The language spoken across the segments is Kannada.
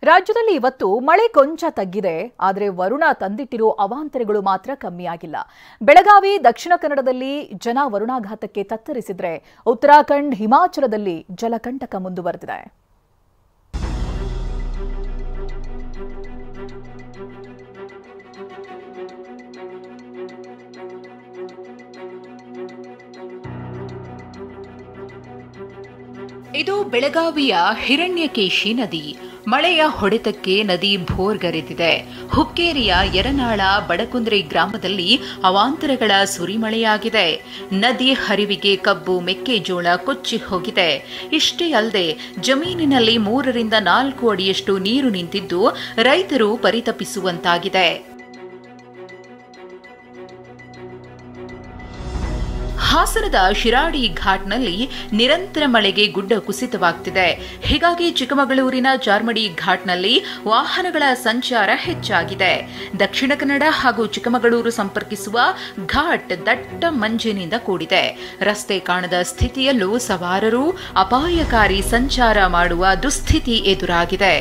ರಾಜ್ಯದಲ್ಲಿ ಇವತ್ತು ಮಳೆ ಕೊಂಚ ತಗ್ಗಿದೆ. ಆದರೆ ವರುಣ ತಂದಿಟ್ಟಿರೋ ಅವಾಂತರಗಳು ಮಾತ್ರ ಕಮ್ಮಿಯಾಗಿಲ್ಲ. ಬೆಳಗಾವಿ, ದಕ್ಷಿಣ ಕನ್ನಡದಲ್ಲಿ ಜನ ವರುಣಾಘಾತಕ್ಕೆ ತತ್ತರಿಸಿದ್ರೆ, ಉತ್ತರಾಖಂಡ್, ಹಿಮಾಚಲದಲ್ಲಿ ಜಲಕಂಟಕ ಮುಂದುವರೆದಿದೆ. ಇದು ಬೆಳಗಾವಿಯ ಹಿರಣ್ಯಕೇಶಿ ನದಿ. ಮಳೆಯ ಹೊಡೆತಕ್ಕೆ ನದಿ ಭೋರ್ಗರೆದಿದೆ. ಹುಕ್ಕೇರಿಯ ಯರನಾಳ, ಬಡಕುಂದ್ರಿ ಗ್ರಾಮದಲ್ಲಿ ಅವಾಂತರಗಳ ಸುರಿಮಳೆಯಾಗಿದೆ. ನದಿ ಹರಿವಿಗೆ ಕಬ್ಬು, ಮೆಕ್ಕೆಜೋಳ ಕೊಚ್ಚಿ ಹೋಗಿದೆ. ಇಷ್ಟೇ ಅಲ್ಲದೆ ಜಮೀನಿನಲ್ಲಿ 3 ರಿಂದ 4 ಅಡಿಯಷ್ಟು ನೀರು ನಿಂತಿದ್ದು ರೈತರು ಪರಿತಪಿಸುವಂತಾಗಿದೆ. ಹಾಸನದ ಶಿರಾಡಿ ಘಾಟ್ನಲ್ಲಿ ನಿರಂತರ ಮಳೆಗೆ ಗುಡ್ಡ ಕುಸಿತವಾಗ್ತಿದೆ. ಹೀಗಾಗಿ ಚಿಕ್ಕಮಗಳೂರಿನ ಚಾರ್ಮಡಿ ಘಾಟ್ನಲ್ಲಿ ವಾಹನಗಳ ಸಂಚಾರ ಹೆಚ್ಚಾಗಿದೆ. ದಕ್ಷಿಣ ಕನ್ನಡ ಹಾಗೂ ಚಿಕ್ಕಮಗಳೂರು ಸಂಪರ್ಕಿಸುವ ಘಾಟ್ ದಟ್ಟ ಮಂಜಿನಿಂದ ಕೂಡಿದೆ. ರಸ್ತೆ ಕಾಣದ ಸ್ಥಿತಿಯಲ್ಲೂ ಸವಾರರು ಅಪಾಯಕಾರಿ ಸಂಚಾರ ಮಾಡುವ ದುಸ್ಥಿತಿ ಎದುರಾಗಿದೆ.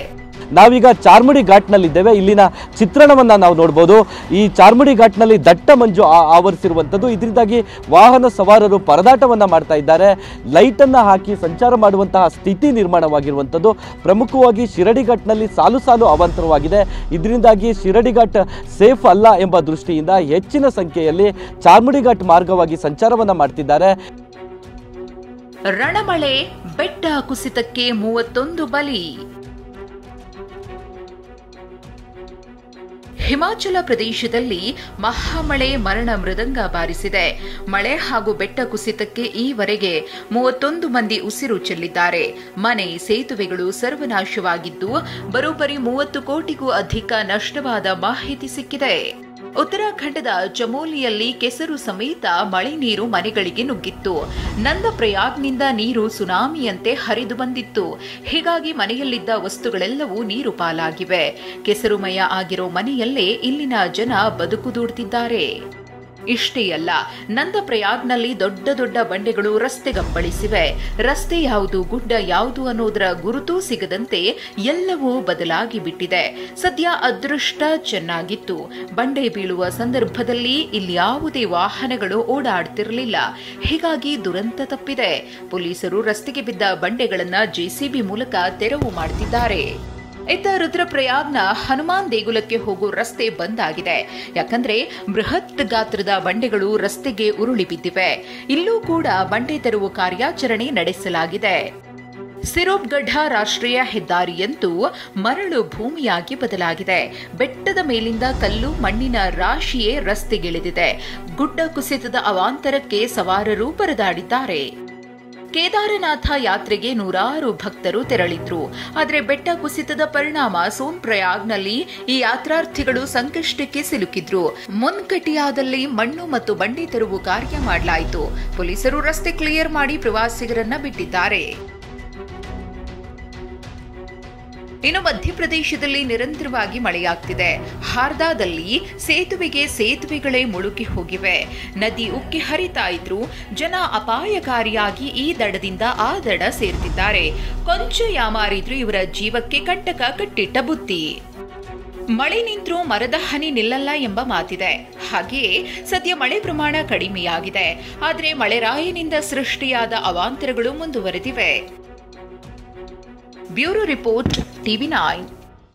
ನಾವೀಗ ಚಾರ್ಮಡಿ ಘಾಟ್ನಲ್ಲಿದ್ದೇವೆ. ಇಲ್ಲಿನ ಚಿತ್ರಣವನ್ನು ನಾವು ನೋಡ್ಬೋದು. ಈ ಚಾರ್ಮಡಿ ಘಾಟ್ನಲ್ಲಿ ದಟ್ಟ ಮಂಜು ಆವರಿಸಿರುವಂಥದ್ದು. ಇದರಿಂದಾಗಿ ವಾಹನ ಸವಾರರು ಪರದಾಟವನ್ನು ಮಾಡ್ತಾ ಇದ್ದಾರೆ. ಲೈಟನ್ನು ಹಾಕಿ ಸಂಚಾರ ಮಾಡುವಂತಹ ಸ್ಥಿತಿ ನಿರ್ಮಾಣವಾಗಿರುವಂಥದ್ದು. ಪ್ರಮುಖವಾಗಿ ಶಿರಡಿ ಘಾಟ್ನಲ್ಲಿ ಸಾಲು ಸಾಲು ಅವಾಂತರವಾಗಿದೆ. ಇದರಿಂದಾಗಿ ಶಿರಡಿ ಘಾಟ್ ಸೇಫ್ ಅಲ್ಲ ಎಂಬ ದೃಷ್ಟಿಯಿಂದ ಹೆಚ್ಚಿನ ಸಂಖ್ಯೆಯಲ್ಲಿ ಚಾರ್ಮಡಿ ಘಾಟ್ ಮಾರ್ಗವಾಗಿ ಸಂಚಾರವನ್ನು ಮಾಡ್ತಿದ್ದಾರೆ. ರಣಮಳೆ, ಬೆಟ್ಟ ಕುಸಿತಕ್ಕೆ 31 ಬಲಿ. ಹಿಮಾಚಲ ಪ್ರದೇಶದಲ್ಲಿ ಮಹಾಮಳೆ ಮರಣ ಮೃದಂಗ ಬಾರಿಸಿದೆ. ಮಳೆ ಹಾಗೂ ಬೆಟ್ಟ ಕುಸಿತಕ್ಕೆ ಈವರೆಗೆ 31 ಮಂದಿ ಉಸಿರು ಚೆಲ್ಲಿದ್ದಾರೆ. ಮನೆ, ಸೇತುವೆಗಳು ಸರ್ವನಾಶವಾಗಿದ್ದು ಬರೋಬ್ಬರಿ 30 ಕೋಟಿಗೂ ಅಧಿಕ ನಷ್ಟವಾದ ಮಾಹಿತಿ ಸಿಕ್ಕಿದೆ. ಉತ್ತರಾಖಂಡದ ಚಮೋಲಿಯಲ್ಲಿ ಕೆಸರು ಸಮೇತ ಮಳೆ ನೀರು ಮನೆಗಳಿಗೆ ನುಗ್ಗಿತ್ತು. ನಂದಪ್ರಯಾಗ್ನಿಂದ ನೀರು ಸುನಾಮಿಯಂತೆ ಹರಿದು ಬಂದಿತ್ತು. ಹೀಗಾಗಿ ಮನೆಯಲ್ಲಿದ್ದ ವಸ್ತುಗಳೆಲ್ಲವೂ ನೀರು ಪಾಲಾಗಿವೆ. ಕೆಸರುಮಯ ಆಗಿರೋ ಮನೆಯಲ್ಲೇ ಇಲ್ಲಿನ ಜನ ಬದುಕು ದೂಡ್ತಿದ್ದಾರೆ. ಇಷ್ಟೇ ಅಲ್ಲ, ನಂದಪ್ರಯಾಗ್ನಲ್ಲಿ ದೊಡ್ಡ ದೊಡ್ಡ ಬಂಡೆಗಳು ರಸ್ತೆಗಪ್ಪಳಿಸಿವೆ. ರಸ್ತೆ ಯಾವುದು, ಗುಡ್ಡ ಯಾವುದು ಅನ್ನೋದರ ಗುರುತೂ ಸಿಗದಂತೆ ಎಲ್ಲವೂ ಬದಲಾಗಿ ಬಿಟ್ಟಿದೆ. ಸದ್ಯ ಅದೃಷ್ಟ ಚೆನ್ನಾಗಿತ್ತು. ಬಂಡೆ ಬೀಳುವ ಸಂದರ್ಭದಲ್ಲಿ ಇಲ್ಯಾವುದೇ ವಾಹನಗಳು ಓಡಾಡ್ತಿರಲಿಲ್ಲ. ಹೀಗಾಗಿ ದುರಂತ ತಪ್ಪಿದೆ. ಪೊಲೀಸರು ರಸ್ತೆಗೆ ಬಿದ್ದ ಬಂಡೆಗಳನ್ನು ಜೆಸಿಬಿ ಮೂಲಕ ತೆರವು ಮಾಡುತ್ತಿದ್ದಾರೆ. ಇತ್ತ ರುದ್ರಪ್ರಯಾಗ್ನ ಹನುಮಾನ್ ದೇಗುಲಕ್ಕೆ ಹೋಗೋ ರಸ್ತೆ ಬಂದ್ ಆಗಿದೆ. ಯಾಕಂದ್ರೆ ಬೃಹತ್ ಗಾತ್ರದ ಬಂಡೆಗಳು ರಸ್ತೆಗೆ ಉರುಳಿ ಬಿದ್ದಿವೆ. ಇಲ್ಲೂ ಕೂಡ ಬಂಡೆ ತೆರವು ಕಾರ್ಯಾಚರಣೆ ನಡೆಸಲಾಗಿದೆ. ಸಿರೋಬ್ಗಢ ರಾಷ್ಟ್ರೀಯ ಹೆದ್ದಾರಿಯಂತೂ ಮರಳು ಭೂಮಿಯಾಗಿ ಬದಲಾಗಿದೆ. ಬೆಟ್ಟದ ಮೇಲಿಂದ ಕಲ್ಲು, ಮಣ್ಣಿನ ರಾಶಿಯೇ ರಸ್ತೆಗಿಳಿದಿದೆ. ಗುಡ್ಡ ಕುಸಿತದ ಅವಾಂತರಕ್ಕೆ ಸವಾರರು ಪರದಾಡಿದ್ದಾರೆ. ಕೇದಾರನಾಥ ಯಾತ್ರೆಗೆ 100 ಭಕ್ತರು ತೆರಳಿದ್ರು. ಆದರೆ ಬೆಟ್ಟ ಕುಸಿತದ ಪರಿಣಾಮ ಸೋನ್ಪ್ರಯಾಗ್ನಲ್ಲಿ ಈ ಯಾತ್ರಾರ್ಥಿಗಳು ಸಂಕಷ್ಟಕ್ಕೆ ಸಿಲುಕಿದ್ರು. ಮುನ್ಕಟಿಯಾದಲ್ಲಿ ಮಣ್ಣು ಮತ್ತು ಬಂಡೆ ತೆರವು ಕಾರ್ಯ ಮಾಡಲಾಯಿತು. ಪೊಲೀಸರು ರಸ್ತೆ ಕ್ಲಿಯರ್ ಮಾಡಿ ಪ್ರವಾಸಿಗರನ್ನ ಬಿಟ್ಟಿದ್ದಾರೆ. ಇನ್ನು ಮಧ್ಯಪ್ರದೇಶದಲ್ಲಿ ನಿರಂತರವಾಗಿ ಮಳೆಯಾಗ್ತಿದೆ. ಹಾರ್ದಾದಲ್ಲಿ ಸೇತುವೆಗಳೇ ಮುಳುಗಿ ಹೋಗಿವೆ. ನದಿ ಉಕ್ಕಿ ಹರಿತಾ ಇದ್ರು ಜನ ಅಪಾಯಕಾರಿಯಾಗಿ ಈ ದಡದಿಂದ ಆ ದಡ ಸೇರ್ತಿದ್ದಾರೆ. ಕೊಂಚ ಯಾಮಾರಿದ್ರು ಇವರ ಜೀವಕ್ಕೆ ಕಂಟಕ ಕಟ್ಟಿಟ್ಟ ಬುತ್ತಿ. ಮಳೆ ನಿಂತರೂ ಮರದ ಹನಿ ನಿಲ್ಲಲ್ಲ ಎಂಬ ಮಾತಿದೆ. ಹಾಗೆಯೇ ಸದ್ಯ ಮಳೆ ಪ್ರಮಾಣ ಕಡಿಮೆಯಾಗಿದೆ. ಆದರೆ ಮಳೆರಾಯನಿಂದ ಸೃಷ್ಟಿಯಾದ ಅವಾಂತರಗಳು ಮುಂದುವರೆದಿವೆ. Bureau report, TV9.